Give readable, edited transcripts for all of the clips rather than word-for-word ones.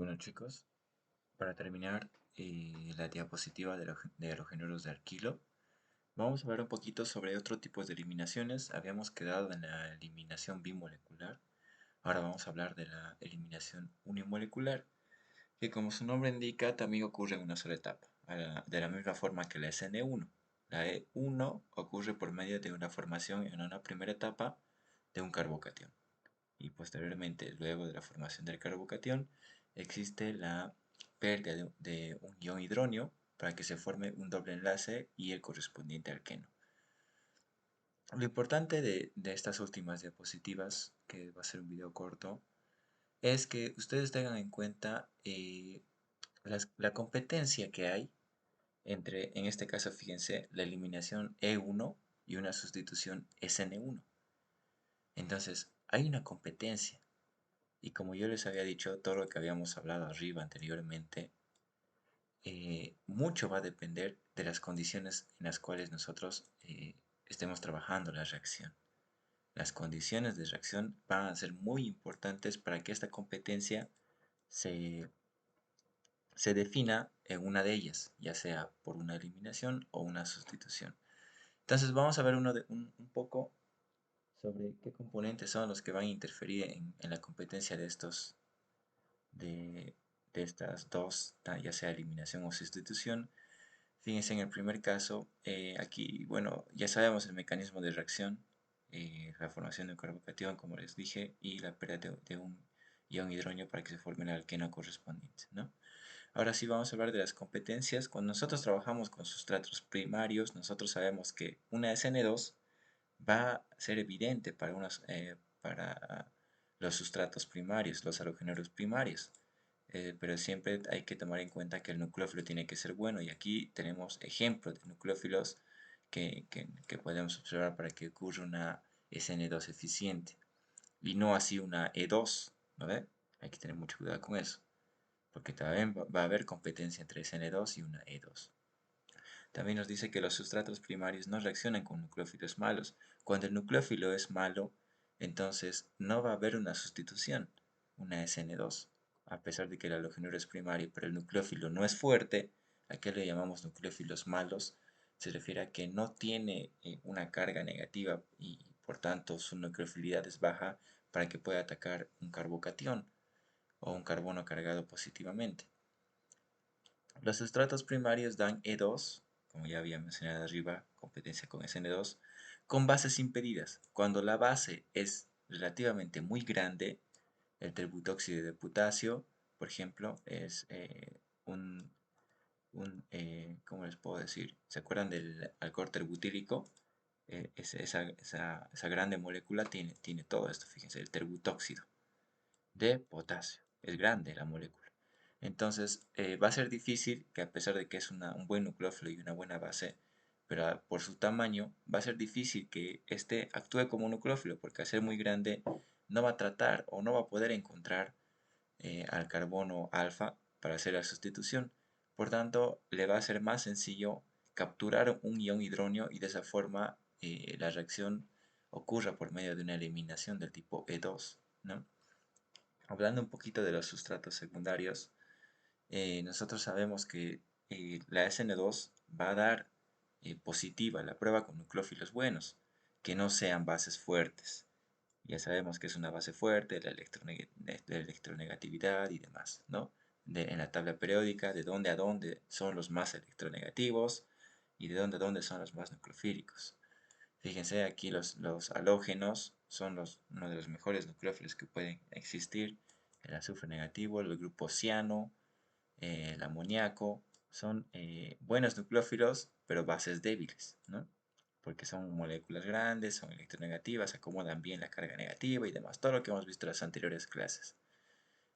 Bueno chicos, para terminar la diapositiva de halogénuros de alquilo, vamos a hablar un poquito sobre otro tipo de eliminaciones. Habíamos quedado en la eliminación bimolecular. Ahora vamos a hablar de la eliminación unimolecular, que como su nombre indica también ocurre en una sola etapa, de la misma forma que la SN1. La E1 ocurre por medio de una formación en una primera etapa de un carbocatión. Y posteriormente, luego de la formación del carbocatión, existe la pérdida de un ion hidronio para que se forme un doble enlace y el correspondiente alqueno. Lo importante de estas últimas diapositivas, que va a ser un video corto, es que ustedes tengan en cuenta la competencia que hay entre, en este caso, fíjense, la eliminación E1 y una sustitución SN1. Entonces, hay una competencia. Y como yo les había dicho, todo lo que habíamos hablado arriba anteriormente, mucho va a depender de las condiciones en las cuales nosotros estemos trabajando la reacción. Las condiciones de reacción van a ser muy importantes para que esta competencia se, se defina en una de ellas, ya sea por una eliminación o una sustitución. Entonces vamos a ver un poco sobre qué componentes son los que van a interferir en la competencia de, de estas dos, ya sea eliminación o sustitución. Fíjense en el primer caso, aquí, bueno, ya sabemos el mecanismo de reacción, la formación de un carbocatión, como les dije, y la pérdida de un ion hidronio para que se forme el alqueno correspondiente, ¿no? Ahora sí vamos a hablar de las competencias. Cuando nosotros trabajamos con sustratos primarios, nosotros sabemos que una SN2 va a ser evidente para los sustratos primarios, los halogénuros primarios. Pero siempre hay que tomar en cuenta que el nucleófilo tiene que ser bueno, y aquí tenemos ejemplos de nucleófilos que podemos observar para que ocurra una SN2 eficiente y no así una E2, ¿no ve? Hay que tener mucho cuidado con eso, porque también va a haber competencia entre SN2 y una E2. También nos dice que los sustratos primarios no reaccionan con nucleófilos malos. Cuando el nucleófilo es malo, entonces no va a haber una sustitución, una SN2. A pesar de que el halogénuro es primario, pero el nucleófilo no es fuerte, ¿a qué le llamamos nucleófilos malos? Se refiere a que no tiene una carga negativa y por tanto su nucleofilidad es baja para que pueda atacar un carbocatión o un carbono cargado positivamente. Los sustratos primarios dan E2, como ya había mencionado arriba, competencia con SN2, con bases impedidas. Cuando la base es relativamente muy grande, el terbutóxido de potasio, por ejemplo, es ¿cómo les puedo decir? ¿Se acuerdan del alcohol terbutílico? Esa grande molécula tiene todo esto, fíjense, el terbutóxido de potasio. Es grande la molécula. Entonces va a ser difícil que, a pesar de que es un buen nucleófilo y una buena base, pero por su tamaño va a ser difícil que este actúe como un nucleófilo, porque al ser muy grande no va a tratar o no va a poder encontrar al carbono alfa para hacer la sustitución. Por tanto, le va a ser más sencillo capturar un ion hidronio y de esa forma la reacción ocurra por medio de una eliminación del tipo E2, ¿no? Hablando un poquito de los sustratos secundarios, nosotros sabemos que la SN2 va a dar positiva la prueba con nucleófilos buenos, que no sean bases fuertes. Ya sabemos que es una base fuerte, la electronegatividad y demás, ¿no? En la tabla periódica, de dónde a dónde son los más electronegativos y de dónde a dónde son los más nucleofílicos. Fíjense, aquí los halógenos son uno de los mejores nucleófilos que pueden existir. El azufre negativo, el grupo ciano, el amoníaco, son buenos nucleófilos, pero bases débiles, ¿no? Porque son moléculas grandes, son electronegativas, acomodan bien la carga negativa y demás, todo lo que hemos visto en las anteriores clases.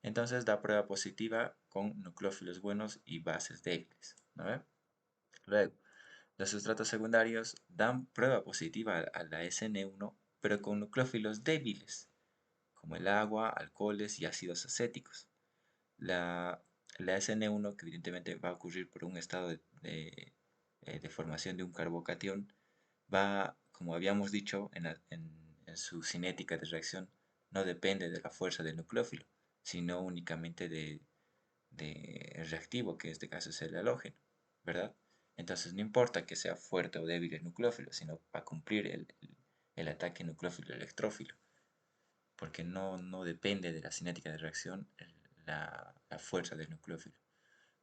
Entonces da prueba positiva con nucleófilos buenos y bases débiles, ¿no? Luego, los sustratos secundarios dan prueba positiva a la SN1, pero con nucleófilos débiles, como el agua, alcoholes y ácidos acéticos. La, la SN1, que evidentemente va a ocurrir por un estado de formación de un carbocatión, va, como habíamos dicho, en su cinética de reacción, no depende de la fuerza del nucleófilo, sino únicamente de reactivo, que en este caso es el halógeno, ¿verdad? Entonces no importa que sea fuerte o débil el nucleófilo, sino para cumplir el ataque nucleófilo-electrófilo, porque no depende de la cinética de reacción la fuerza del nucleófilo.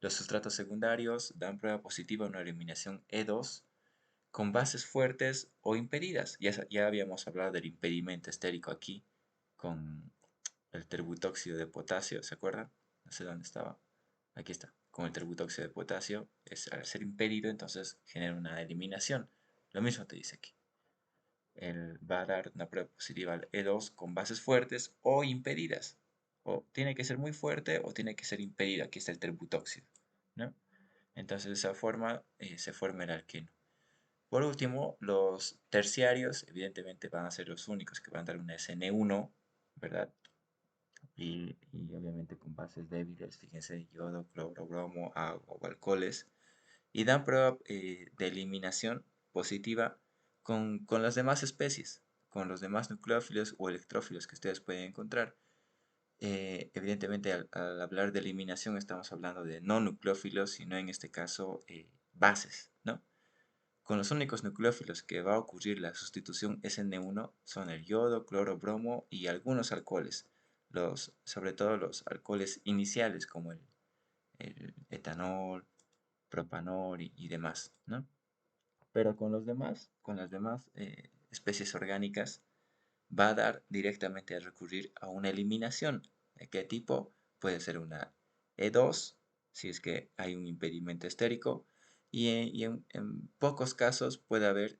Los sustratos secundarios dan prueba positiva a una eliminación E2 con bases fuertes o impedidas. Ya habíamos hablado del impedimento estérico aquí con el terbutóxido de potasio, ¿se acuerdan? No sé dónde estaba. Aquí está. Con el terbutóxido de potasio, al ser impedido, entonces genera una eliminación. Lo mismo te dice aquí. Él va a dar una prueba positiva al E2 con bases fuertes o impedidas. O tiene que ser muy fuerte o tiene que ser impedido. Aquí está el terbutóxido, ¿no? Entonces de esa forma se forma el alqueno. Por último, los terciarios, evidentemente, van a ser los únicos que van a dar una SN1, ¿verdad? Y obviamente con bases débiles, fíjense, yodo, cloro, bromo, agua o alcoholes. Y dan prueba de eliminación positiva con las demás especies, con los demás nucleófilos o electrófilos que ustedes pueden encontrar. Evidentemente, al hablar de eliminación estamos hablando de no nucleófilos, sino en este caso bases, ¿no? Con los únicos nucleófilos que va a ocurrir la sustitución SN1 son el yodo, cloro, bromo y algunos alcoholes, sobre todo los alcoholes iniciales como el etanol, propanol y demás, ¿no? Pero con las demás especies orgánicas, va a dar directamente a recurrir a una eliminación. ¿De qué tipo? Puede ser una E2, si es que hay un impedimento estérico, y en pocos casos puede haber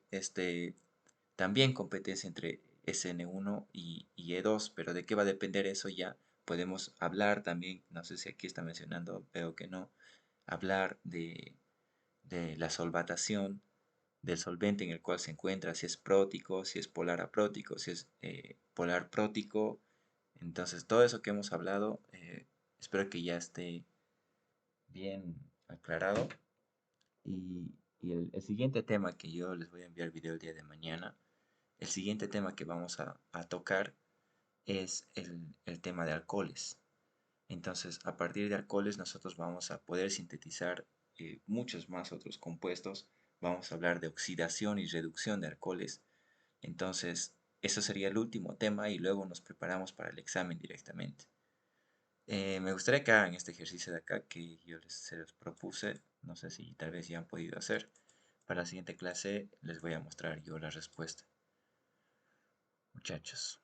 también competencia entre SN1 y E2, pero de qué va a depender eso ya podemos hablar también, no sé si aquí está mencionando, veo que no, hablar de la solvatación del solvente en el cual se encuentra, si es prótico, si es polar aprótico, si es polar prótico. Entonces, todo eso que hemos hablado, espero que ya esté bien aclarado. Y el siguiente tema que yo les voy a enviar video el día de mañana, el siguiente tema que vamos a tocar es el tema de alcoholes. Entonces, a partir de alcoholes nosotros vamos a poder sintetizar muchos más otros compuestos. Vamos a hablar de oxidación y reducción de alcoholes. Entonces, eso sería el último tema y luego nos preparamos para el examen directamente. Me gustaría que hagan este ejercicio de acá que se los propuse. No sé si tal vez ya han podido hacer. Para la siguiente clase les voy a mostrar yo la respuesta. Muchachos.